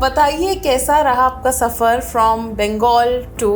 बताइए कैसा रहा आपका सफ़र फ्रॉम बंगाल टू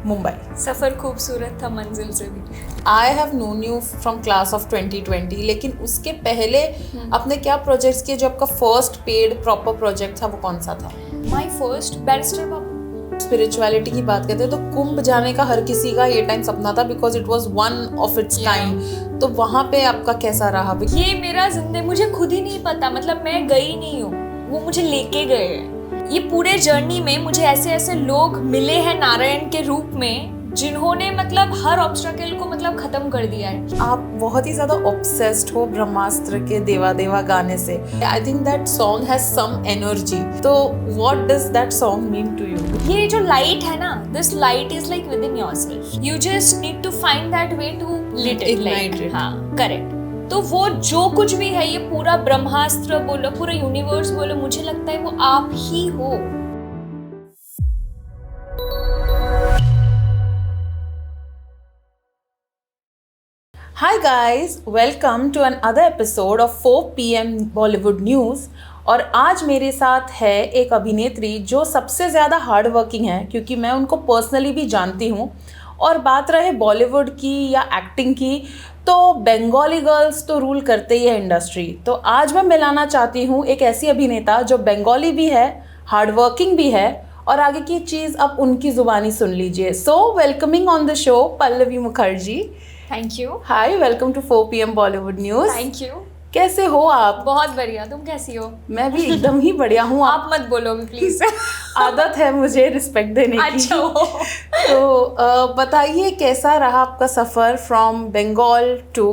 मुंबई? सफ़र खूबसूरत था मंजिल से भी। I have known you from class of 2020, लेकिन उसके पहले आपने क्या प्रोजेक्ट्स किए? जो आपका फर्स्ट पेड प्रॉपर प्रोजेक्ट था वो कौन सा था? माई फर्स्ट बैरिस्टर बाबू। स्पिरिचुअलिटी की बात करते हैं तो कुंभ जाने का हर किसी का ये टाइम सपना था, because it was one of its kind. तो वहाँ पे आपका कैसा रहा? ये मेरा जिंदगी, मुझे खुद ही नहीं पता, मतलब मैं गई नहीं हूँ, वो मुझे लेके गए हैं। ये पूरे जर्नी में मुझे ऐसे ऐसे लोग मिले हैं नारायण के रूप में, जिन्होंने मतलब हर ऑब्स्टेकल को मतलब खत्म कर दिया है। आप बहुत ही ज्यादा ऑब्सेस्ड हो ब्रह्मास्त्र के देवा देवा गाने से। I think that song has some energy. तो what does that song mean to you? ये जो लाइट है ना, this light is like with in yourself, you just need to find that way to lit it, like हाँ correct. तो वो जो कुछ भी है, ये पूरा ब्रह्मास्त्र बोलो, पूरा यूनिवर्स बोलो, मुझे लगता है वो आप ही हो। Hi guys, welcome to another episode of 4 PM Bollywood News। और आज मेरे साथ है एक अभिनेत्री जो सबसे ज़्यादा हार्ड वर्किंग है, क्योंकि मैं उनको पर्सनली भी जानती हूँ। और बात रहे बॉलीवुड की या एक्टिंग की, तो बंगाली गर्ल्स तो रूल करते ही है इंडस्ट्री। तो आज मैं मिलाना चाहती हूँ एक ऐसी अभिनेता जो बंगाली भी है, हार्ड वर्किंग भी है, और आगे की चीज़ अब उनकी ज़ुबानी सुन लीजिए। So welcoming on the show Pallavi Mukherjee. Thank you. Hi, welcome to 4 PM Bollywood news. Thank you. कैसे हो आप? बहुत बढ़िया, तुम कैसी हो? मैं भी एकदम ही बढ़िया हूँ। आप मत बोलो प्लीज। आदत है मुझे रिस्पेक्ट देने की। अच्छा तो बताइए कैसा रहा आपका सफ़र फ्रॉम बंगाल टू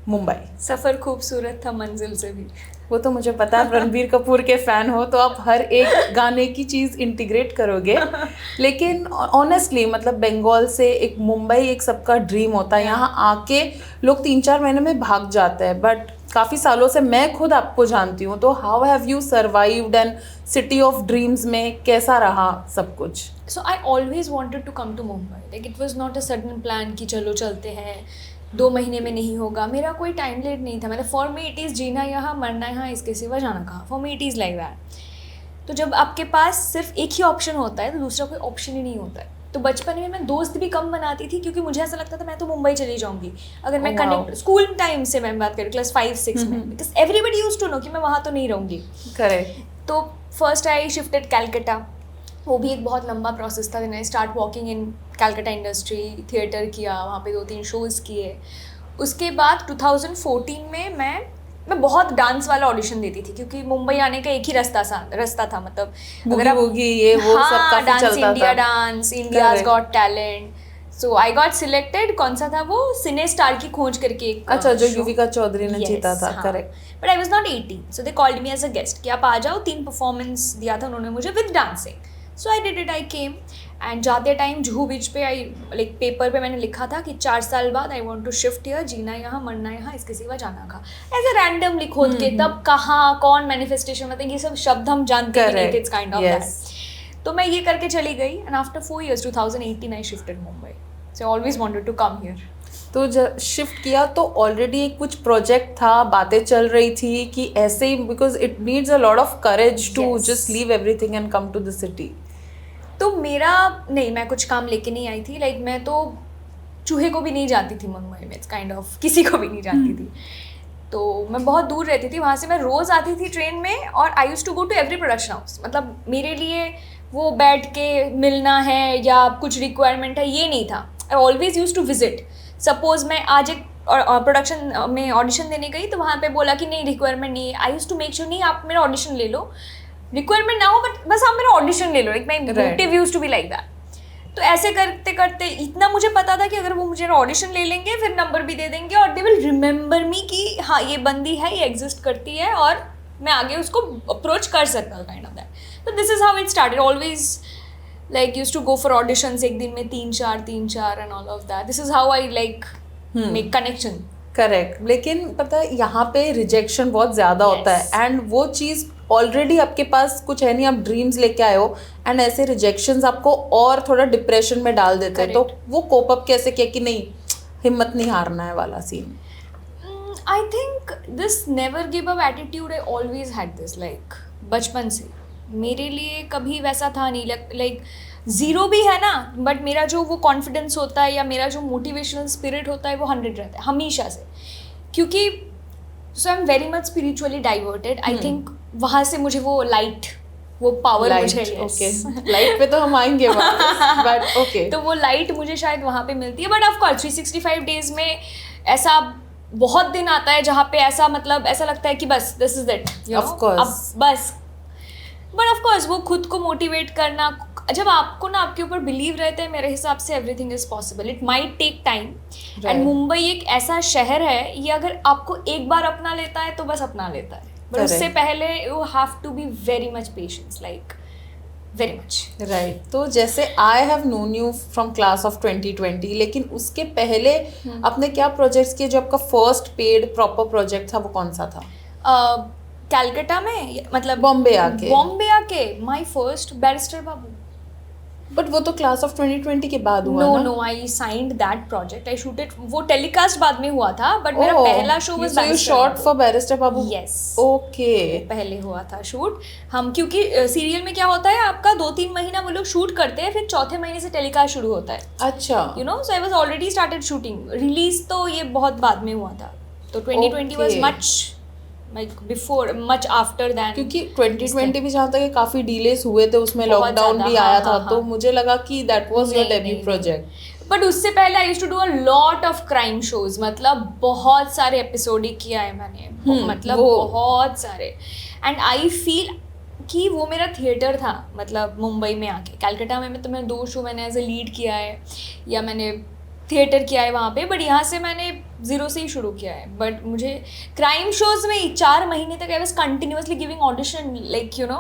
मुंबई? सफ़र खूबसूरत था मंजिल से भी। वो तो मुझे पता है, रणबीर कपूर के फ़ैन हो तो आप हर एक गाने की चीज़ इंटीग्रेट करोगे। लेकिन ऑनेस्टली मतलब बंगाल से एक मुंबई एक सबका ड्रीम होता है। यहाँ आके लोग 3-4 महीने में भाग जाते हैं, बट काफ़ी सालों से मैं खुद आपको जानती हूँ। तो how have you survived and city of dreams में कैसा रहा सब कुछ? So I always wanted to come to Mumbai, like it was not a sudden plan कि चलो चलते हैं, 2 महीने में नहीं होगा। मेरा कोई टाइम लेट नहीं था। मतलब फॉर मी इट इज़ जीना यहाँ मरना यहाँ, इसके सिवा जाना कहाँ। For me it is like that. तो जब आपके पास सिर्फ एक ही ऑप्शन होता है तो दूसरा कोई ऑप्शन ही नहीं होता है। तो बचपन में मैं दोस्त भी कम बनाती थी, क्योंकि मुझे ऐसा लगता था मैं तो मुंबई चली जाऊँगी अगर मैं कनेक्ट। स्कूल टाइम से मैं बात करूँ, क्लास 5-6 में, because everybody used to know कि मैं वहाँ तो नहीं रहूँगी। करेक्ट। तो फर्स्ट आई शिफ्टेड कैलकाटा। वो भी एक बहुत लंबा प्रोसेस था। I start walking in Calcutta industry, theatre किया, वहाँ पे 2-3 शोज़ किए। उसके बाद 2014 में मैं बहुत डांस वाला ऑडिशन देती थी, क्योंकि मुंबई आने का एक ही रास्ता था। मतलब अगर आप ये वो हाँ, सब काफी डांस चलता इंडिया, था। Dance India's got talent. So I got selected. कौन सा था वो? सिने स्टार की खोज करके एक अच्छा, जो युविका चौधरी ने जीता था। Correct. But I was not 18, so they called me as a guest कि आप आ जाओ। 3 परफॉर्मेंस दिया था उन्होंने मुझे with dancing. So I did it, I came. And जाते टाइम जुहू बीच पे आई लाइक पेपर पे मैंने लिखा था कि 4 साल बाद I want to shift here, जीना यहाँ मरना यहाँ, इसके सिवा जाना कहाँ। ऐसे रैंडमली खोद के, तब कहाँ कौन मैनिफेस्टेशन, मतलब ये सब शब्द हम जानते नहीं थे। It's kind of that. तो मैं ये करके चली गई। And after 4 years 2018 I shifted Mumbai. So I always wanted to come here. तो जब शिफ्ट किया तो ऑलरेडी एक कुछ प्रोजेक्ट था, बातें चल रही थी कि ऐसे ही, because it needs a lot of courage to just leave everything and come to the city? तो मेरा नहीं, मैं कुछ काम लेके नहीं आई थी। लाइक मैं तो चूहे को भी नहीं जानती थी मुंबई में, इट्स काइंड ऑफ किसी को भी नहीं जानती थी। तो मैं बहुत दूर रहती थी वहाँ से। मैं रोज़ आती थी ट्रेन में, और I used to go to every production house. मतलब मेरे लिए वो बैठ के मिलना है या कुछ रिक्वायरमेंट है, ये नहीं था। I always used to visit. Suppose मैं आज एक प्रोडक्शन में ऑडिशन देने गई, तो वहाँ पे बोला कि नहीं रिक्वायरमेंट नहीं है। I used to make sure नहीं, आप मेरा ऑडिशन ले लो, रिक्वायरमेंट ना हो बट बस आप मेरा ऑडिशन ले लो। Like my motive used to be like that. तो ऐसे करते करते इतना मुझे पता था कि अगर वो मुझे ऑडिशन ले लेंगे, फिर नंबर भी दे देंगे, और दे विल रिमेंबर मी कि हाँ ये बंदी है, ये एग्जिस्ट करती है, और मैं आगे उसको अप्रोच कर सकता हूँ, काइंड ऑफ दैट। तो this is how it started. Always like used to go for auditions, एक दिन में 3-4 and all of that. This is how I like make connection. Correct. लेकिन पता है यहाँ पे रिजेक्शन बहुत ज़्यादा होता है, एंड वो चीज़ ऑलरेडी आपके पास कुछ है नहीं, आप ड्रीम्स लेके आए हो, एंड ऐसे रिजेक्शंस आपको और थोड़ा डिप्रेशन में डाल देते हैं। तो वो कोप अप कैसे किया कि नहीं, हिम्मत नहीं हारना है वाला scene? I think this never give up attitude I always had this, like बचपन से। मेरे लिए कभी वैसा था नहीं, लाइक ज़ीरो भी है ना, बट मेरा जो वो कॉन्फिडेंस होता है या मेरा जो मोटिवेशनल स्पिरिट होता है वो 100 रहता है हमेशा से, क्योंकि so I am very much spiritually diverted. I think वहाँ से मुझे वो लाइट, वो पावर मुझे, ओके लाइट पे तो हम आएंगे बट ओके तो वो लाइट मुझे शायद वहाँ पे मिलती है। बट ऑफ कोर्स 365 डेज में ऐसा बहुत दिन आता है जहाँ पे ऐसा मतलब ऐसा लगता है कि बस this is it, Of course. अब बस। बट ऑफ कोर्स वो खुद को मोटिवेट करना, जब आपको ना आपके ऊपर बिलीव रहते हैं, मेरे हिसाब से everything is possible. It might take time and Mumbai एक ऐसा शहर है, ये अगर आपको एक बार अपना लेता है तो बस अपना लेता है, बट उससे पहले you have to be very much patience, like very much. Right. तो जैसे I have known you from class of 2020, लेकिन उसके पहले आपने क्या प्रोजेक्ट्स किए? जो आपका फर्स्ट पेड प्रॉपर प्रोजेक्ट था वो कौन सा था? कैलकाटा में, मतलब बॉम्बे आके my first barrister Babu. But वो तो क्लास ऑफ 2020 के बाद हुआ ना? No I signed that project, I shooted, वो टेलीकास्ट बाद में हुआ था, बट मेरा पहला show was barrister shot for barrister Babu. Yes okay, पहले हुआ था शूट हम, क्योंकि सीरियल में क्या होता है आपका 2-3 महीना वो लोग शूट करते हैं, फिर चौथे महीने से टेलीकास्ट शुरू होता है। अच्छा, you know, so I was already started shooting. Release तो ये बहुत बाद में हुआ था, तो 2020 was much like before, much after than, क्योंकि 2020 भी जहाँ तक है काफी डिलेस हुए थे, उसमें लॉकडाउन भी आया था, तो मुझे लगा कि that was your debut project. But उससे पहले I used to do a lot of crime shows, मतलब बहुत सारे एपिसोड ही किया है मैंने, मतलब बहुत सारे। एंड आई फील कि वो मेरा थिएटर था, मतलब मुंबई में आके। कैलकाटा में तो मैं 2 शो मैंने एज ए लीड किया है या मैंने थिएटर किया है वहाँ पे, बट यहाँ से मैंने ज़ीरो से ही शुरू किया है। बट मुझे क्राइम शोज़ में 4 महीने तक I was continuously giving audition, like you no,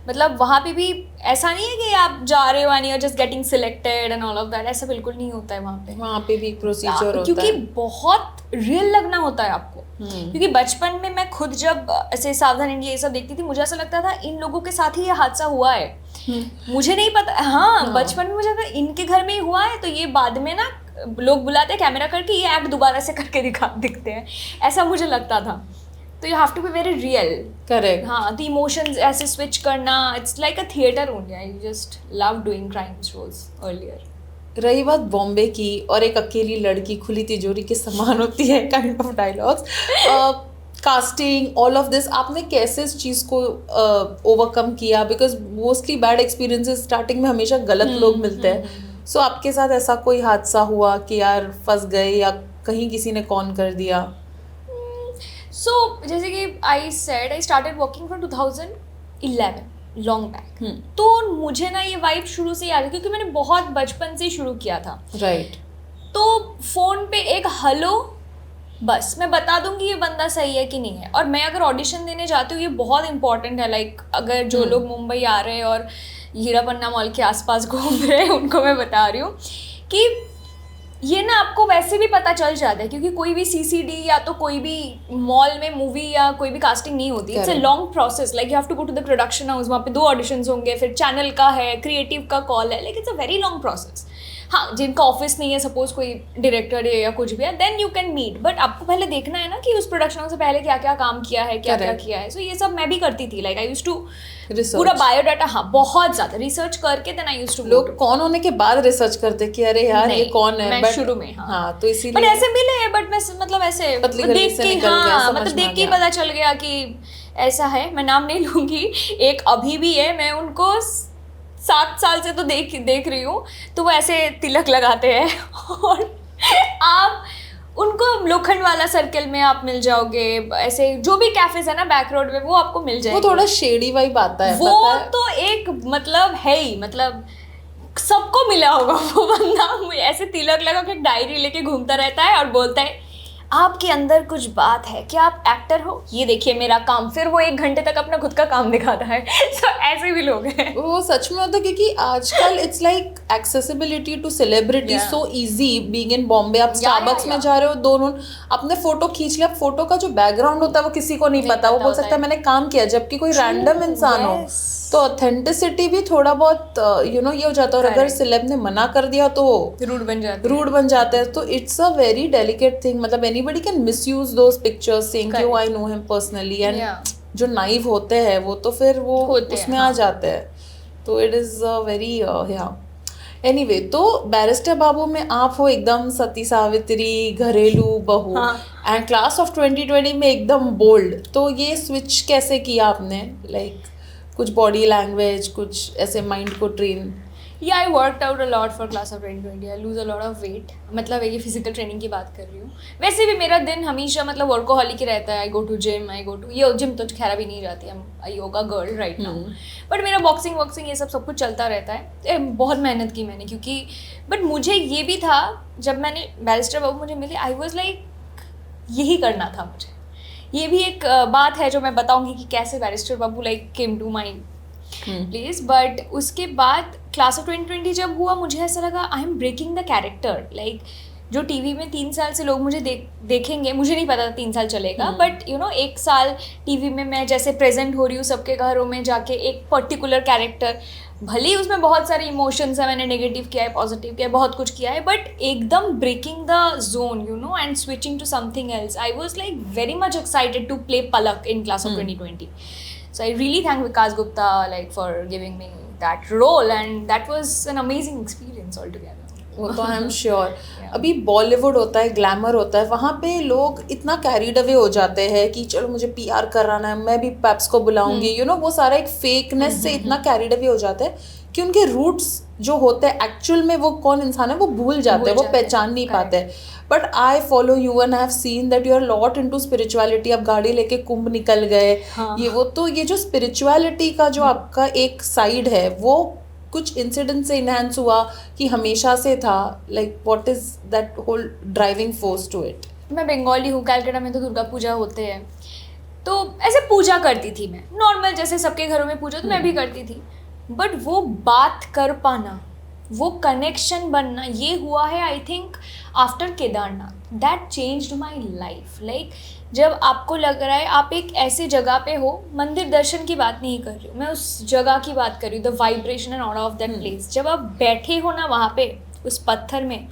मतलब वहाँ पे भी ऐसा नहीं है कि आप जा रहे हो and you are just getting selected and all of that, ऐसा बिल्कुल नहीं होता है वहाँ पे भी एक प्रोसीजर होता है, क्योंकि बहुत रियल लगना होता है आपको। क्योंकि बचपन में मैं खुद जब ऐसे सावधान इंडिया ये सब देखती थी, मुझे ऐसा लगता था इन लोगों के साथ ही ये हादसा हुआ है, मुझे नहीं पता। हाँ, बचपन में मुझे लगता इनके घर में ही हुआ है, तो ये बाद में ना लोग बुलाते हैं कैमरा करके, ये एक्ट दोबारा से करके दिखते हैं, ऐसा मुझे लगता था। तो you have to be very real. Correct. हाँ, द इमोशंस ऐसे स्विच करना, it's like a theatre only. I just love doing crime shows earlier. रही बात बॉम्बे की, और एक अकेली लड़की खुली तिजोरी के समान होती है kind of dialogues, casting, all of this, आपने कैसे इस चीज़ को ओवरकम किया? Because mostly bad experiences starting में हमेशा गलत लोग मिलते हैं। सो आपके साथ ऐसा कोई हादसा हुआ कि यार फंस गए, या कहीं किसी ने कॉन कर दिया? सो जैसे कि I said, I started working from 2011, long back. तो मुझे ना ये वाइब शुरू से याद है, क्योंकि मैंने बहुत बचपन से शुरू किया था। राइट। तो फोन पे एक हेलो, बस मैं बता दूंगी ये बंदा सही है कि नहीं है। और मैं अगर ऑडिशन देने जाती हूँ, ये बहुत इंपॉर्टेंट है, लाइक अगर जो लोग मुंबई आ रहे हैं और हीरा पन्ना मॉल के आसपास घूम रहे हैं, उनको मैं बता रही हूँ कि ये ना आपको वैसे भी पता चल जाता है, क्योंकि कोई भी सीसीडी या तो कोई भी मॉल में मूवी या कोई भी कास्टिंग नहीं होती। It's a long process, like you have to go to the production house, वहाँ पे 2 ऑडिशंस होंगे, फिर चैनल का है, क्रिएटिव का कॉल है, like it's a very long process. हाँ, जिनका ऑफिस नहीं है, सपोज कोई डायरेक्टर है या कुछ भी है, then you can meet, but आपको पहले देखना है ना कि उस प्रोडक्शन से पहले क्या क्या काम किया है, क्या क्या किया है। सो ये सब मैं भी करती थी, लाइक आई यूज्ड टू पूरा बायोडाटा, हाँ बहुत ज्यादा रिसर्च करके, देन आई यूज्ड टू। लोग कौन होने के बाद रिसर्च करते कि अरे यार ये कौन है, मैं शुरू में हाँ तो इसीलिए, बट ऐसे मिले, बट मैं मतलब ऐसे देख के, हाँ मतलब देख के पता चल गया कि ऐसा है। मैं नाम नहीं लूंगी, एक अभी भी है, मैं उनको 7 साल से तो देख रही हूँ, तो वो ऐसे तिलक लगाते हैं और आप उनको लोखंड वाला सर्कल में आप मिल जाओगे, ऐसे जो भी कैफेज है ना बैक रोड में, वो आपको मिल जाएंगे। वो थोड़ा शेडी वाइब आता है, वो तो एक मतलब है ही, मतलब सबको मिला होगा वो बंदा, ऐसे तिलक लगा के डायरी लेके घूमता रहता है और बोलता है आपके अंदर कुछ बात है, क्या आप एक्टर हो, ये देखिए मेरा काम। फिर वो 1 घंटे तक अपना खुद का काम दिखाता है। So, ऐसे भी लोग हैं। वो सच में होता है, क्योंकि आजकल it's like accessibility to celebrity so easy. Being in Bombay, आप स्टारबक्स में जा रहे हो, दोनों अपने फोटो खींच लिया, फोटो का जो बैकग्राउंड होता है वो किसी को नहीं पता, वो बोल सकता है मैंने काम किया, जबकि कोई रैंडम इंसान हो, तो ऑथेंटिसिटी भी थोड़ा बहुत यू नो ये हो जाता है। और अगर सेलेब ने मना कर दिया तो रूड बन जाते हैं। तो it's a very delicate thing, मतलब anybody can misuse those pictures saying कि I know him personally and जो नाइव होते हैं वो तो फिर वो होते हैं, उसमें हाँ। आ जाते हैं, तो इट इज़ वेरी एनीवे, तो बैरिस्टर बाबू में आप हो एकदम सती सावित्री, घरेलू बहू, हाँ। एंड क्लास ऑफ 2020 में एकदम बोल्ड। तो ये स्विच कैसे किया आपने, लाइक कुछ बॉडी लैंग्वेज, कुछ ऐसे माइंड को ट्रेन? या I worked out a lot for class of 2020, I lose a lot of weight, मतलब ये फिजिकल ट्रेनिंग की बात कर रही हूँ। वैसे भी मेरा दिन हमेशा मतलब वर्कोहॉलिक ही रहता है, आई गो टू जिम, ये जिम तो खैर भी नहीं जाती, I yoga girl right now, but मेरा बॉक्सिंग वॉक्सिंग ये सब कुछ चलता रहता है। बहुत मेहनत की मैंने, क्योंकि बट मुझे ये भी था, जब मैंने बैरिस्टर बाबू मुझे मिले, आई वॉज लाइक यही करना था मुझे। ये भी एक बात है जो मैं बताऊंगी कि कैसे barrister Babu like came to my please. But उसके बाद क्लास ऑफ 2020 जब हुआ, मुझे ऐसा लगा I am breaking the character, like जो टीवी में 3 साल से लोग मुझे देखेंगे, मुझे नहीं पता था 3 साल चलेगा, बट यू नो 1 साल टीवी में मैं जैसे प्रेजेंट हो रही हूँ सबके घरों में जाके, एक पर्टिकुलर कैरेक्टर, भले ही उसमें बहुत सारे इमोशंस है, मैंने नेगेटिव किया है, पॉजिटिव किया है, बहुत कुछ किया है, बट एकदम breaking the zone you know and switching to something else. I was like very much excited to play Palak in class of 2020. So I really thank Vikas Gupta like for giving me that role, and that was an amazing experience altogether. वो तो I am sure. अभी बॉलीवुड होता है, glamour होता है, वहाँ पे लोग इतना कैरीड अवे हो जाते हैं कि चलो मुझे पीआर कराना है, मैं भी पैप्स को बुलाऊंगी, यू नो वो सारा एक फेकनेस से इतना कैरीड अवे हो जाते हैं कि उनके रूट्स जो होते हैं एक्चुअल में वो कौन इंसान है वो भूल जाते हैं, वो पहचान नहीं पाते हैं। But I follow you and I have seen that you are lot into spirituality. आप गाड़ी लेके कुंभ निकल गए, ये वो, तो ये जो स्पिरिचुअलिटी का जो आपका एक साइड है वो कुछ इंसिडेंट से इनहेंस हुआ कि हमेशा से था, like what is that whole driving force to it? मैं बंगाली हूँ, कैलकाटा में तो दुर्गा पूजा होते हैं, तो ऐसे पूजा करती थी मैं नॉर्मल, जैसे सबके घरों में पूजा तो मैं भी करती थी, बट वो बात कर पाना, वो कनेक्शन बनना, ये हुआ है I think after Kedarnath. That changed my life. Like जब आपको लग रहा है आप एक ऐसे जगह पे हो, मंदिर दर्शन की बात नहीं कर रही हूँ मैं, उस जगह की बात कर रही हूँ, the vibration and order of that place. जब आप बैठे हो ना वहाँ पे उस पत्थर में,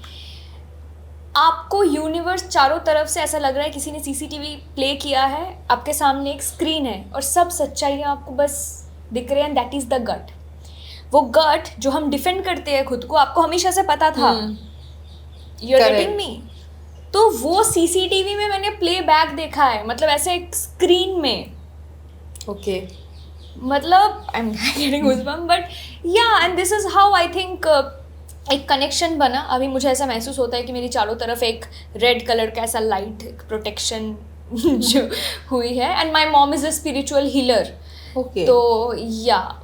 आपको यूनिवर्स चारों तरफ से ऐसा लग रहा है किसी ने सीसीटीवी प्ले किया है, आपके सामने एक स्क्रीन है और सब सच्चाइयाँ आपको बस दिख रहे हैं, and that is the gut. वो गट जो हम डिफेंड करते हैं खुद को, आपको हमेशा से पता था, यू आर गेटिंग मी। तो वो सीसीटीवी में मैंने प्ले बैक देखा है, मतलब ऐसे एक स्क्रीन में। ओके, मतलब I am getting goosebump, but yeah and this is how I think एक कनेक्शन बना। अभी मुझे ऐसा महसूस होता है कि मेरी चारों तरफ एक रेड कलर का ऐसा लाइट, एक प्रोटेक्शन जो हुई है, and my mom is a spiritual healer. Okay, तो या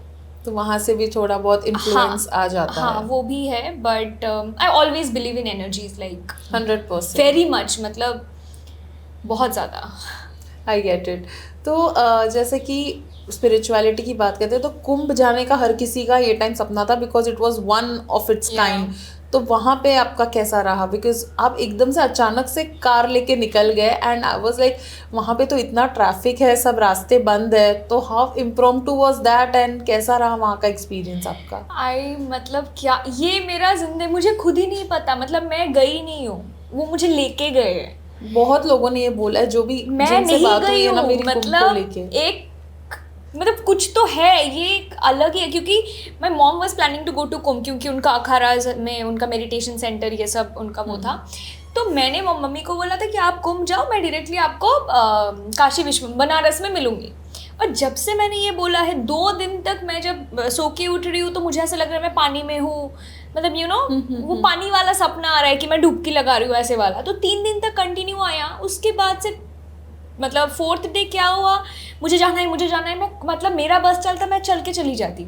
तो वहाँ से भी थोड़ा बहुत इन्फ्लुएंस आ जाता हाँ, है। वो भी है, but I always believe in energies, like 100% very much, मतलब बहुत ज़्यादा। I get it. तो जैसे कि स्पिरिचुअलिटी की बात करते हैं, तो कुंभ जाने का हर किसी का ये टाइम सपना था, because it was one of its kind. तो वहाँ पे आपका कैसा रहा? बिकॉज आप एकदम से अचानक से कार लेके निकल गए, एंड आई वाज लाइक वहाँ पे तो इतना ट्रैफिक है, सब रास्ते बंद है, तो how impromptu was that, and कैसा रहा वहाँ का एक्सपीरियंस आपका? मतलब क्या, ये मेरा जिंदगी मुझे खुद ही नहीं पता, मतलब मैं गई नहीं हूँ, वो मुझे लेके गए। बहुत लोगों ने ये बोला है, जो भी मैं जिनसे नहीं बात हुई गई है ना हूँ, मेरी कुंभ को मतलब लेके, एक मतलब कुछ तो है, ये एक अलग ही है, क्योंकि my mom was planning to go to Kumbh, क्योंकि उनका अखाड़ा में उनका मेडिटेशन सेंटर ये सब उनका वो था। तो मैंने मम्मी को बोला था कि आप कुंभ जाओ, मैं डायरेक्टली आपको काशी विश्व बनारस में मिलूंगी। और जब से मैंने ये बोला है, 2 दिन तक मैं जब सो के उठ रही हूँ तो मुझे ऐसा लग रहा है मैं पानी में हूँ, मतलब यू नो वो पानी वाला सपना आ रहा है कि मैं डुबकी लगा रही हूँ ऐसे वाला। तो 3 दिन तक कंटिन्यू आया। उसके बाद से मतलब 4th डे क्या हुआ, मुझे जाना है, मैं मतलब मेरा बस चलता, मैं चल के चली जाती।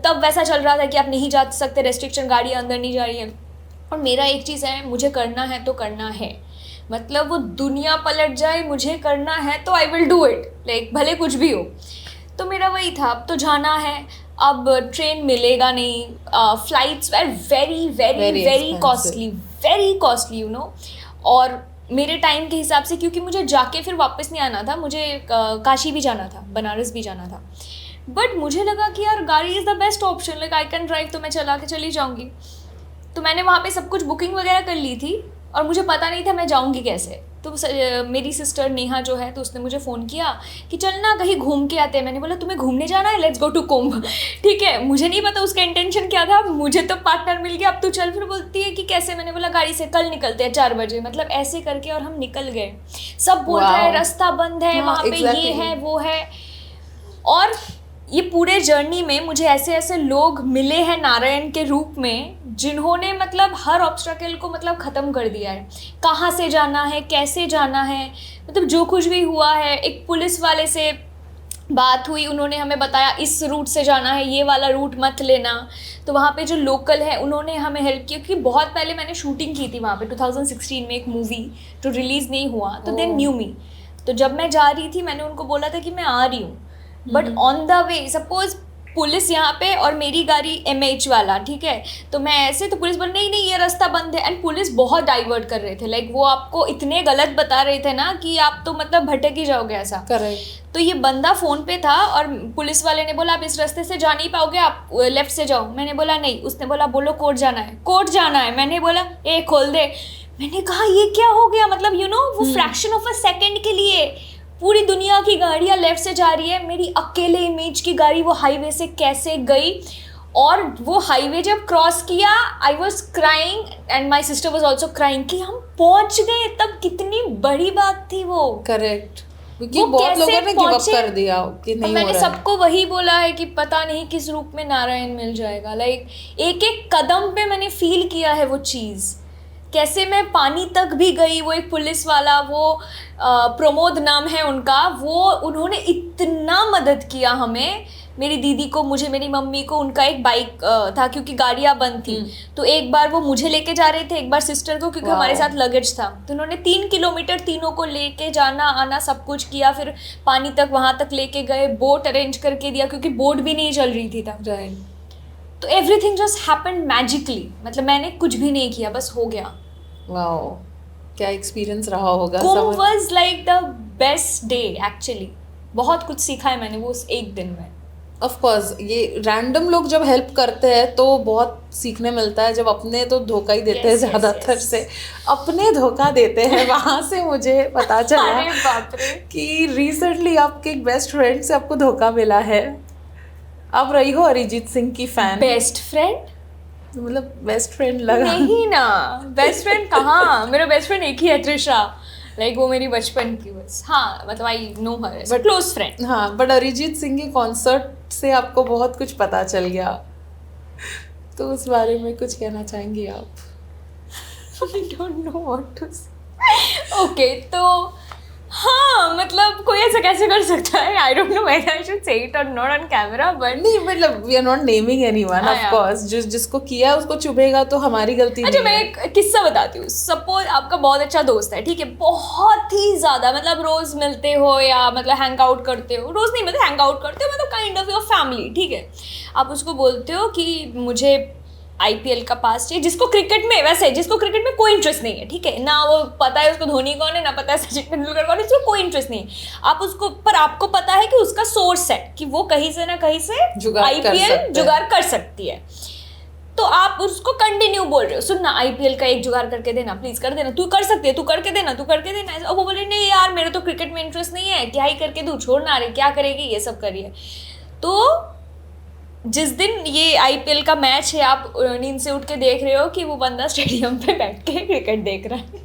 तब वैसा चल रहा था कि आप नहीं जा सकते, रेस्ट्रिक्शन, गाड़ी अंदर नहीं जा रही है। और मेरा एक चीज़ है, मुझे करना है तो करना है, मतलब वो दुनिया पलट जाए, मुझे करना है तो I will do it, like भले कुछ भी हो। तो मेरा वही था, अब तो जाना है, अब ट्रेन मिलेगा नहीं, flights are very very very costly you know. और मेरे टाइम के हिसाब से, क्योंकि मुझे जाके फिर वापस नहीं आना था, मुझे काशी भी जाना था, बनारस भी जाना था, बट मुझे लगा कि यार गाड़ी is the best option, like I can drive, तो मैं चला के चली जाऊँगी। तो मैंने वहाँ पे सब कुछ बुकिंग वगैरह कर ली थी और मुझे पता नहीं था मैं जाऊँगी कैसे। तो मेरी सिस्टर नेहा जो है तो उसने मुझे फ़ोन किया कि चल ना कहीं घूम के आते हैं। मैंने बोला तुम्हें घूमने जाना है, लेट्स गो टू कुंभ। ठीक है, मुझे नहीं पता उसका इंटेंशन क्या था, मुझे तो पार्टनर मिल गया, अब तू चल। फिर बोलती है कि कैसे? मैंने बोला गाड़ी से, कल निकलते हैं 4 बजे। मतलब ऐसे करके और हम निकल गए। सब बोल रहा है रास्ता बंद है, वहाँ पे ये है वो है। और ये पूरे जर्नी में मुझे ऐसे ऐसे लोग मिले हैं नारायण के रूप में, जिन्होंने मतलब हर ऑब्स्टेकल को मतलब ख़त्म कर दिया है। कहाँ से जाना है, कैसे जाना है, मतलब जो कुछ भी हुआ है। एक पुलिस वाले से बात हुई, उन्होंने हमें बताया इस रूट से जाना है, ये वाला रूट मत लेना। तो वहाँ पे जो लोकल है उन्होंने हमें हेल्प किया, क्योंकि बहुत पहले मैंने शूटिंग की थी वहाँ पे 2016 में एक मूवी जो रिलीज़ नहीं हुआ, तो देन न्यू मी। तो जब मैं जा रही थी मैंने उनको बोला था कि मैं आ रही हूँ, but on the way suppose police यहाँ पे और मेरी गाड़ी MH वाला, ठीक है, तो मैं ऐसे, तो पुलिस बोल नहीं नहीं ये रास्ता बंद है। एंड पुलिस बहुत डाइवर्ट कर रहे थे, लाइक वो आपको इतने गलत बता रहे थे ना कि आप तो मतलब भटक ही जाओगे ऐसा। करेक्ट। तो ये बंदा फ़ोन पे था और पुलिस वाले ने बोला आप इस रास्ते से जा नहीं पाओगे, आप लेफ्ट से जाओ। मैंने बोला नहीं। उसने बोला बोलो कोर्ट जाना है, कोर्ट जाना है। मैंने बोला ए खोल दे। मैंने कहा ये क्या हो गया, मतलब यू नो वो फ्रैक्शन ऑफ अ सेकेंड के लिए पूरी दुनिया की गाड़ियाँ लेफ्ट से जा रही है, मेरी अकेले इमेज की गाड़ी वो हाईवे से कैसे गई। और वो हाईवे जब क्रॉस किया I was crying and my sister was also crying कि हम पहुंच गए, तब कितनी बड़ी बात थी वो। करेक्ट, क्योंकि बहुत लोगों ने गिव अप कर दिया कि नहीं हो रहा है। मैंने सबको वही बोला है कि पता नहीं किस रूप में नारायण मिल जाएगा। लाइक एक एक कदम पे मैंने फील किया है वो चीज़, कैसे मैं पानी तक भी गई। वो एक पुलिस वाला, वो प्रमोद नाम है उनका, वो उन्होंने इतना मदद किया हमें, मेरी दीदी को, मुझे, मेरी मम्मी को। उनका एक बाइक था क्योंकि गाड़ियाँ बंद थी, तो एक बार वो मुझे लेके जा रहे थे, एक बार सिस्टर को, क्योंकि हमारे साथ लगेज था। तो उन्होंने 3 किलोमीटर तीनों को लेके जाना आना सब कुछ किया, फिर पानी तक वहाँ तक लेके गए, बोट अरेंज करके दिया क्योंकि बोट भी नहीं चल रही थी तब। तो एवरीथिंग जस्ट हैपेंड मैजिकली, मतलब मैंने कुछ भी नहीं किया, बस हो गया। वाओ, क्या एक्सपीरियंस रहा होगा। Kumbh was like the best day actually. बहुत कुछ सीखा है मैंने वो उस एक दिन में। ऑफ कोर्स ये रैंडम लोग जब हेल्प करते हैं तो बहुत सीखने मिलता है, जब अपने तो धोखा ही देते हैं ज़्यादातर से, अपने धोखा देते हैं। वहाँ से मुझे पता चला कि रिसेंटली आपके एक बेस्ट फ्रेंड से आपको धोखा मिला है। आप रही हो अरिजीत सिंह की फैन। बेस्ट फ्रेंड मतलब बेस्ट फ्रेंड लगा नहीं ना, बेस्ट फ्रेंड कहाँ, मेरा बेस्ट फ्रेंड एक ही है, त्रिशा। लाइक वो मेरी बचपन की बस, हाँ मतलब I know her but close friend. हाँ, बट अरिजीत सिंह के कॉन्सर्ट से आपको बहुत कुछ पता चल गया, तो उस बारे में कुछ कहना चाहेंगी आप? I don't know what to say. Okay, तो हाँ मतलब कोई ऐसा कैसे कर सकता है? I don't know whether I should say it or not on camera, but नहीं मतलब we are not naming anyone, of course. जिसको किया उसको चुभेगा तो हमारी गलती नहीं है। अच्छा, मैं एक किस्सा बताती हूँ। सपोज आपका बहुत अच्छा दोस्त है, ठीक है, बहुत ही ज़्यादा, मतलब रोज़ मिलते हो या मतलब हैंग आउट करते हो, रोज़ नहीं मतलब हैंग आउट करते हो, मतलब काइंड ऑफ योर फैमिली, ठीक है। आप उसको बोलते हो कि मुझे IPL का पास चाहिए, जिसको क्रिकेट में, वैसे जिसको क्रिकेट में कोई इंटरेस्ट नहीं है, ठीक है ना, वो पता है उसको धोनी कौन है, ना पता है सचिन तेंदुलकर कौन है, उसको कोई इंटरेस्ट नहीं है। आप उसको, पर आपको पता है कि उसका सोर्स है कि वो कहीं से ना कहीं से IPL जुगाड़ कर सकती है, तो आप उसको कंटिन्यू बोल रहे हो, सुन ना IPL का एक जुगाड़ करके देना, प्लीज कर देना, तू कर सकती है, तू करके देना, तू करके देना। और वो बोले नहीं यार मेरे तो क्रिकेट में इंटरेस्ट नहीं है, क्या ही करके दूँ, छोड़ना, अरे क्या करेगी, ये सब करिए। तो जिस दिन ये IPL का मैच है, आप नींद से उठ के देख रहे हो कि वो बंदा स्टेडियम पे बैठ के क्रिकेट देख रहा है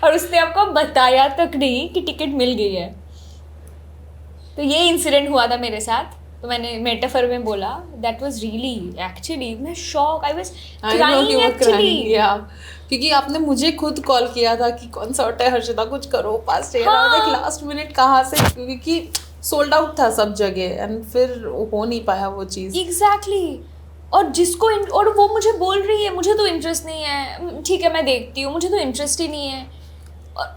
और उसने आपको बताया तक नहीं कि टिकट मिल गई है। तो ये इंसिडेंट हुआ था मेरे साथ, तो मैंने मेटाफर में बोला, दैट वाज रियली एक्चुअली, मैं shock, I was crying actually, क्योंकि आपने मुझे खुद कॉल किया था कि कॉन्सर्ट है हर्षिता, कुछ करो, पास लास्ट मिनट कहाँ से, क्योंकि सोल्ड आउट था सब जगह, एंड फिर हो नहीं पाया वो चीज़। एग्जैक्टली। और जिसको और वो मुझे बोल रही है मुझे तो इंटरेस्ट नहीं है, ठीक है मैं देखती हूँ, मुझे तो इंटरेस्ट ही नहीं है।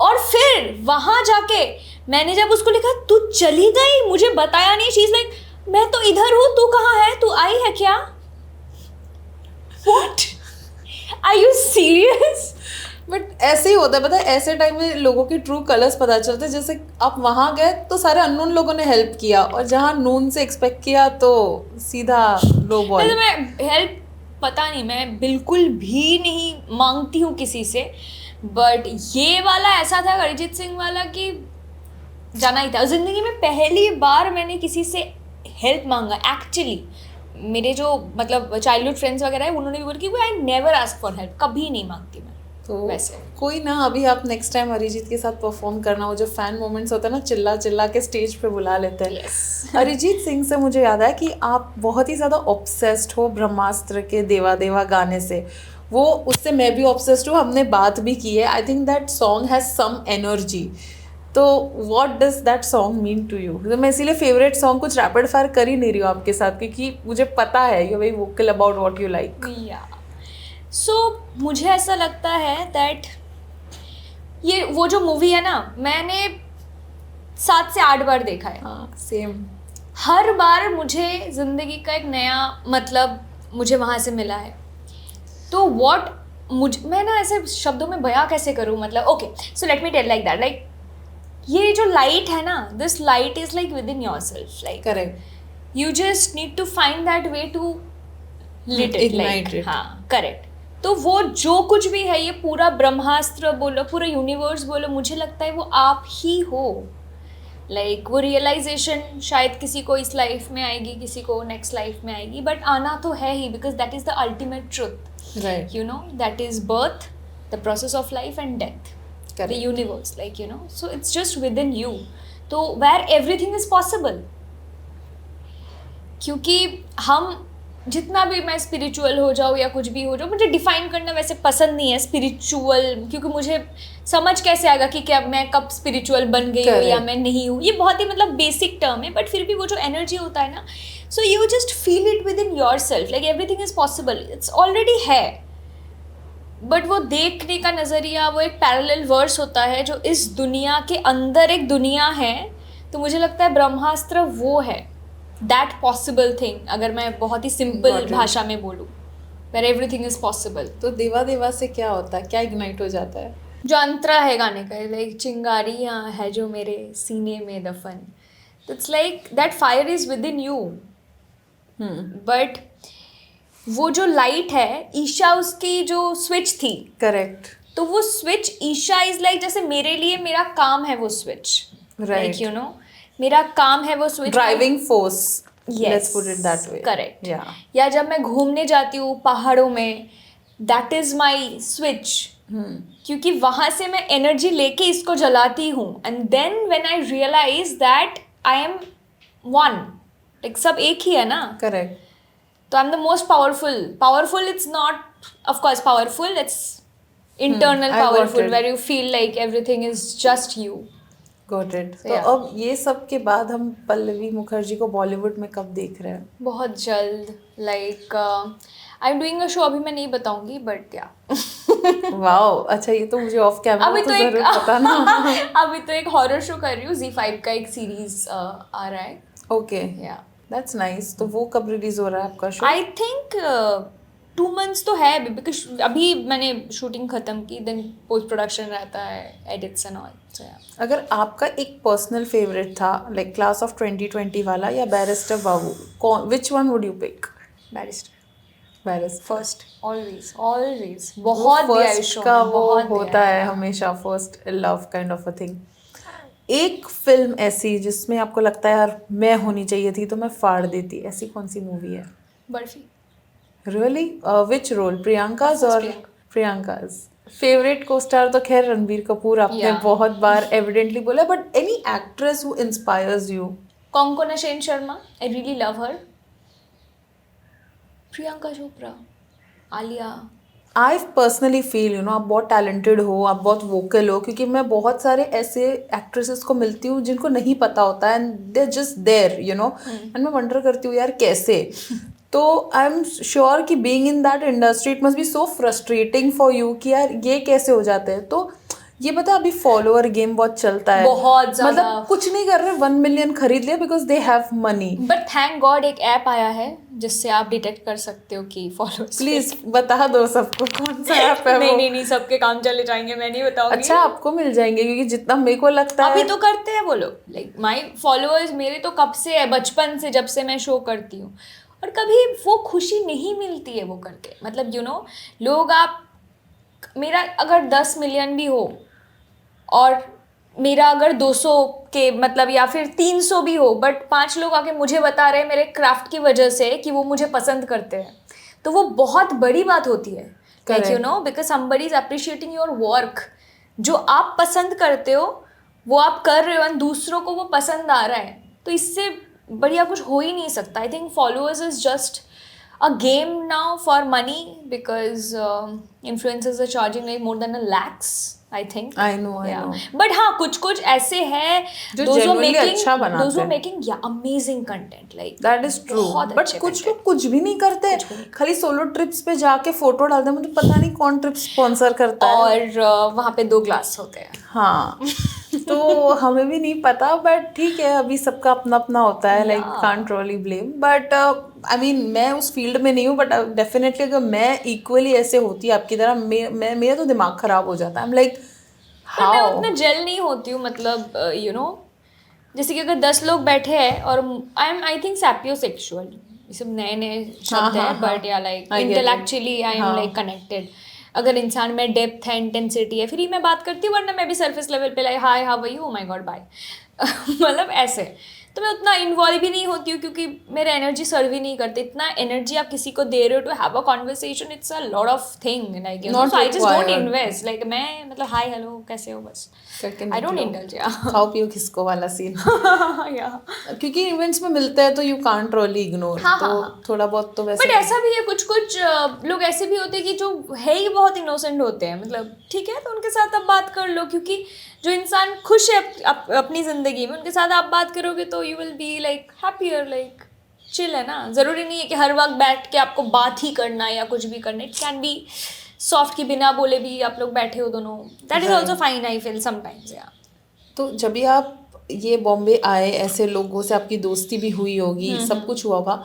और फिर वहाँ जाके मैंने जब उसको लिखा तू चली गई, मुझे बताया नहीं, चीज़ लाइक मैं तो इधर हूँ, तू कहाँ है, तू आई है क्या? What? Are you serious? But ऐसे ही होता है, पता है, ऐसे टाइम में लोगों के ट्रू कलर्स पता चलते हैं। जैसे आप वहाँ गए तो सारे अननोन लोगों ने हेल्प किया, और जहाँ नोन से एक्सपेक्ट किया तो सीधा लो बॉल। मैं हेल्प, पता नहीं, मैं बिल्कुल भी नहीं मांगती हूँ किसी से, बट ये वाला ऐसा था अरिजीत सिंह वाला कि जाना ही था। ज़िंदगी में पहली बार मैंने किसी से हेल्प मांगा एक्चुअली। मेरे जो मतलब चाइल्डहुड फ्रेंड्स वगैरह है उन्होंने भी बोला कि I never ask for help, कभी नहीं मांगती मैं। तो वैसे कोई ना, अभी आप नेक्स्ट टाइम अरिजीत के साथ परफॉर्म करना, वो जो फैन मोमेंट्स होता है ना, चिल्ला चिल्ला के स्टेज पे बुला लेते हैं। Yes. अरिजीत सिंह से मुझे याद है कि आप बहुत ही ज़्यादा ऑब्सेस्ड हो ब्रह्मास्त्र के देवा देवा गाने से। वो उससे मैं भी ऑब्सेस्ड हूँ, हमने बात भी की है। I think that song has some energy. तो what does that song mean to you? तो मैं इसीलिए फेवरेट सॉन्ग कुछ रैपिड फायर कर ही नहीं रही हूँ आपके साथ, क्योंकि मुझे पता है you very vocal about what you like. So मुझे ऐसा लगता है दैट ये वो जो मूवी है ना, मैंने 7 से 8 बार देखा है। हाँ सेम। हर बार मुझे ज़िंदगी का एक नया मतलब मुझे वहाँ से मिला है। तो मैं ना ऐसे शब्दों में बयां कैसे करूँ, मतलब okay so let me tell like that, like ये जो लाइट है ना, this light is like with in yourself, like correct. You just need to find that way to lit it, Ignite it. हाँ correct. तो वो जो कुछ भी है, ये पूरा ब्रह्मास्त्र बोलो, पूरा यूनिवर्स बोलो, मुझे लगता है वो आप ही हो। लाइक वो रियलाइजेशन शायद किसी को इस लाइफ में आएगी, किसी को नेक्स्ट लाइफ में आएगी, बट आना तो है ही, because that is the ultimate truth. Right. You know, that is birth, the process of life and death. Correct. The universe, like, you know, so it's just within you. तो where everything is possible. क्योंकि हम जितना भी मैं spiritual हो जाऊँ या कुछ भी हो जाऊँ, मुझे डिफाइन करना वैसे पसंद नहीं है स्पिरिचुअल, क्योंकि मुझे समझ कैसे आएगा कि क्या मैं कब स्पिरिचुअल बन गई हूँ या मैं नहीं हूँ। ये बहुत ही मतलब बेसिक टर्म है, बट फिर भी वो जो एनर्जी होता है ना, so you just feel it with in yourself, like everything is possible, it's already है। बट वो देखने का नज़रिया, वो एक पैरेलल वर्स होता है जो इस दुनिया के अंदर एक दुनिया है। तो मुझे लगता है ब्रह्मास्त्र वो है, दैट पॉसिबल थिंग, अगर मैं बहुत ही सिंपल भाषा में बोलूँ, वेयर एवरीथिंग इज पॉसिबल। तो देवा देवा से क्या होता है, क्या इग्नाइट हो जाता है? जो अंतरा है गाने का, लाइक चिंगारियाँ है जो मेरे सीने में दफन, it's like that fire is with in you. But वो जो लाइट है, ईशा उसकी जो स्विच थी, करेक्ट। तो वो स्विच ईशा इज लाइक जैसे मेरे लिए मेरा काम है वो स्विच, लाइक यू नो मेरा काम है वो switch, driving force, let's Yes, put it that way. Correct. या या जब मैं घूमने जाती हूँ पहाड़ों में, दैट इज माई स्विच, क्योंकि वहाँ से मैं एनर्जी लेके इसको जलाती हूँ, and then when I realize that I am one, like सब एक ही है ना। करेक्ट। तो I am the most powerful it's not of course powerful, it's internal I got powerful, it. Where you feel like everything is just you. Got it. तो yeah. अब ये सब के बाद हम पल्लवी मुखर्जी को बॉलीवुड में कब देख रहे हैं? बहुत जल्द, like I am doing a show, अभी मैं नहीं बताऊंगी, बट या वाओ, अच्छा ये तो मुझे ऑफ कैमरा अभी तो तो एक जरूर पता ना। अभी तो एक हॉरर शो कर रही हूँ, Z5 का एक सीरीज आ रहा है। ओके, या दैट्स नाइस। तो वो कब रिलीज हो रहा है आपका शो? आई थिंक 2 months तो है, बिकॉज अभी मैंने शूटिंग खत्म की, देन पोस्ट प्रोडक्शन रहता है, एडिट्स एंड ऑल। अगर आपका एक पर्सनल फेवरेट था, लाइक क्लास ऑफ 2020 वाला या बैरिस्टर बाबू, कौन, which one would you pick? Barrister first, always बहुत फर्स्ट का वो होता है हमेशा, first love kind of a thing. एक फिल्म ऐसी जिसमें आपको लगता है यार मैं होनी चाहिए थी तो मैं फाड़ देती, ऐसी कौन सी मूवी है? Barfi. Really? Which role, Priyanka's और प्रियंका। प्रियंकाज? फेवरेट को स्टार तो खैर रणबीर कपूर आपने Yeah. बहुत बार एविडेंटली बोला, but any actress who inspires you? Konkona Sen Sharma, I really love her. Priyanka Chopra, Alia. I personally feel you know आप बहुत टैलेंटेड हो, आप बहुत वोकल हो, क्योंकि मैं बहुत सारे ऐसे एक्ट्रेसेस को मिलती हूँ जिनको नहीं पता होता है, and they just there you know, and मैं वंडर करती हूँ यार कैसे। तो आई एम श्योर कि being in that industry it must be so frustrating for you कि यार ये कैसे हो जाते हैं। तो ये बता, अभी फॉलोअर गेम बहुत चलता है, बहुत ज़्यादा। मतलब कुछ नहीं कर रहे, 1 million खरीद लिया because they have money. But thank God एक ऐप आया है जिससे आप डिटेक्ट कर सकते हो कि फॉलोअर्स। प्लीज बता दो सबको कौन सा ऐप है वो। नहीं सबके काम चले जाएंगे, मैं नहीं बताऊंगी। अच्छा, आपको मिल जाएंगे, क्योंकि जितना मेरे को लगता है अभी तो करते हैं वो लोग, लाइक माई फॉलोअर्स मेरे तो कब से है, बचपन से, जब से मैं शो करती हूँ, और कभी वो खुशी नहीं मिलती है वो करके, मतलब यू नो लोग आप मेरा अगर 10 मिलियन भी हो और मेरा अगर 200 के मतलब या फिर 300 भी हो, बट 5 लोग आके मुझे बता रहे हैं मेरे क्राफ्ट की वजह से कि वो मुझे पसंद करते हैं, तो वो बहुत बड़ी बात होती है. Like you no, because somebody is appreciating your work. जो आप पसंद करते हो वो आप कर रहे हो एंड दूसरों को वो पसंद आ रहा है, तो इससे बढ़िया कुछ हो ही नहीं सकता. I think followers is just a game now for money because influencers are charging like more than a lakhs, I think. I know. But हाँ, कुछ ऐसे हैं जो genuinely अच्छा बनाते those who हैं. are making amazing content, like that is true. बहुत But अच्छे कुछ content. लोग कुछ भी नहीं करते, खाली सोलो ट्रिप्स पे जाके फोटो डालते हैं. मुझे पता नहीं कौन ट्रिप स्पॉन्सर करता है. और वहाँ पे 2 ग्लास होते हैं. हाँ. तो हमें भी नहीं पता, बट ठीक है, अभी सबका अपना अपना होता है. Like can't really blame. But I mean मैं उस फील्ड में नहीं हूँ, बट डेफिनेटली अगर मैं इक्वली ऐसे होती आपकी तरह, मेरा तो दिमाग खराब हो जाता है. आई एम लाइक मैं उतना जेल नहीं होती हूँ, मतलब यू नो, जैसे कि अगर 10 लोग बैठे हैं और आई थिंक सैपियोसेक्सुअल, ये सब नए शब्द है, बट या like intellectually I am like connected. अगर इंसान में डेप्थ है, इंटेंसिटी है, फिर ही मैं बात करती हूँ, वरना मैं भी सरफेस लेवल पे like hi how are you, oh my god bye. मतलब ऐसे तो मैं उतना इन्वॉल्व भी नहीं होती हूँ, क्योंकि मेरा एनर्जी सर्व ही नहीं करते. इतना एनर्जी आप किसी को दे रहे हो to have a conversation, it's a lot of thing, like you know, so I just don't invest. Like मैं मतलब हाय हेलो कैसे हो, बस आई डोंट इंडल्ज. खाओ पियो किसको वाला सीन. क्योंकि इवेंट्स में मिलते हैं तो यू कांट रियली इग्नोर. तो थोड़ा बहुत तो वैसे. बट ऐसा भी है, कुछ लोग ऐसे भी होते हैं कि जो है ही बहुत इनोसेंट होते हैं. मतलब ठीक है, तो उनके साथ आप बात कर लो, क्योंकि जो इंसान खुश है अपनी ज़िंदगी में, उनके साथ आप बात करोगे तो you will be like happier, like chill है ना. ज़रूरी नहीं है कि हर वक्त बैठ के आपको बात ही करना या कुछ भी करना. इट कैन बी सॉफ्ट, की बिना बोले भी आप लोग बैठे हो दोनों. That is also fine, I feel sometimes. या तो जब भी आप ये बॉम्बे आए, ऐसे लोगों से आपकी दोस्ती भी हुई होगी, सब कुछ हुआ होगा.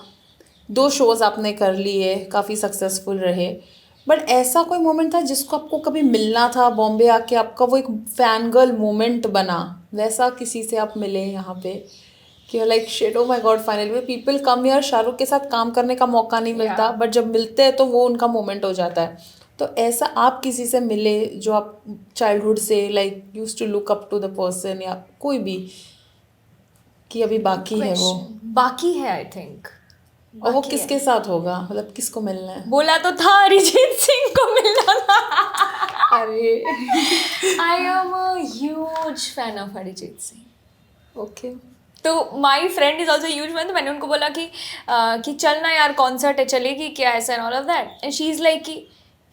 2 शोज़ आपने कर लिए, काफ़ी सक्सेसफुल रहे. बट ऐसा कोई मोमेंट था जिसको आपको कभी मिलना था बॉम्बे आके, आपका वो एक फैन गर्ल मोमेंट बना, वैसा किसी से आप मिले यहाँ पे कि like shit, oh my God, finally people come here. Shahrukh के साथ काम करने का मौका नहीं मिलता, बट जब मिलते हैं तो वो उनका मोमेंट हो जाता है. तो ऐसा आप किसी से मिले जो आप चाइल्डहुड से like used to look up to the person, या कोई भी कि अभी बाकी है वो? बाकी है आई थिंक. और वो किसके साथ होगा, मतलब किसको मिलना है? बोला तो था अरिजीत सिंह को मिलना था. अरे I am a huge fan of Arijit Singh. Okay. तो my friend is also huge fan. तो मैंने उनको बोला कि चलना यार, कॉन्सर्ट है, चलेगी क्या, ऐसा and all of that. And she is like कि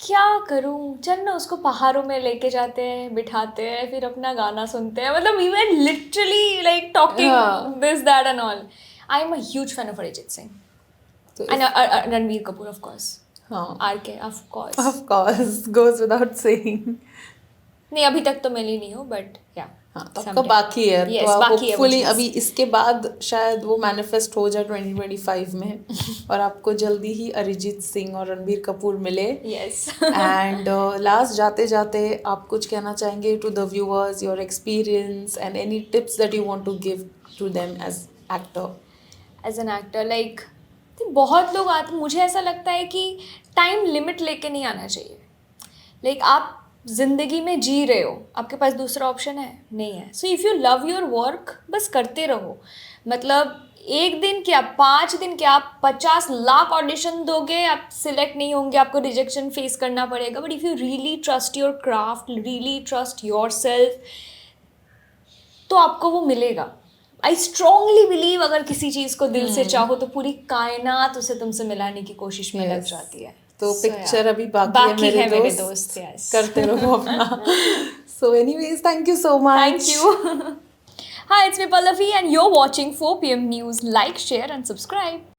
क्या करूँ, चल ना, उसको पहाड़ों में लेके जाते हैं, बिठाते हैं, फिर अपना गाना सुनते हैं. मतलब we were literally like talking this that and all. I am a huge fan of Arijit Singh. And Ranveer Kapoor, of course. RK, of course. Of course, goes without saying. नहीं, अभी तक तो मिली नहीं हूँ, but yeah. हाँ, तो आपका बाकी है. Yes, तो बाकी है. होपफुली अभी इसके बाद शायद वो मैनिफेस्ट हो जाए 2025 में और आपको जल्दी ही अरिजीत सिंह और रणबीर कपूर मिले. Yes. एंड लास्ट जाते जाते आप कुछ कहना चाहेंगे to the viewers, your experience and any tips that you want to give to them as actor? As an actor, like बहुत लोग आते, मुझे ऐसा लगता है कि टाइम लिमिट लेके नहीं आना चाहिए. लाइक आप ज़िंदगी में जी रहे हो, आपके पास दूसरा ऑप्शन है नहीं है. So if you love your work, बस करते रहो. मतलब 1 दिन क्या, 5 दिन क्या, आप 50 लाख ऑडिशन दोगे, आप सिलेक्ट नहीं होंगे, आपको रिजेक्शन फेस करना पड़ेगा. But if you really trust your craft, really trust your self, तो आपको वो मिलेगा. आई स्ट्रांगली बिलीव अगर किसी चीज़ को दिल से चाहो तो पूरी कायनात उसे तुमसे मिलाने की कोशिश में लग जाती है. तो पिक्चर अभी बाकी है मेरे दोस्त. yes. करते रहो अपना. So anyways, thank you so much. Thank you. Hi, it's me Pallavi and you're watching 4 PM News. Like, share and subscribe.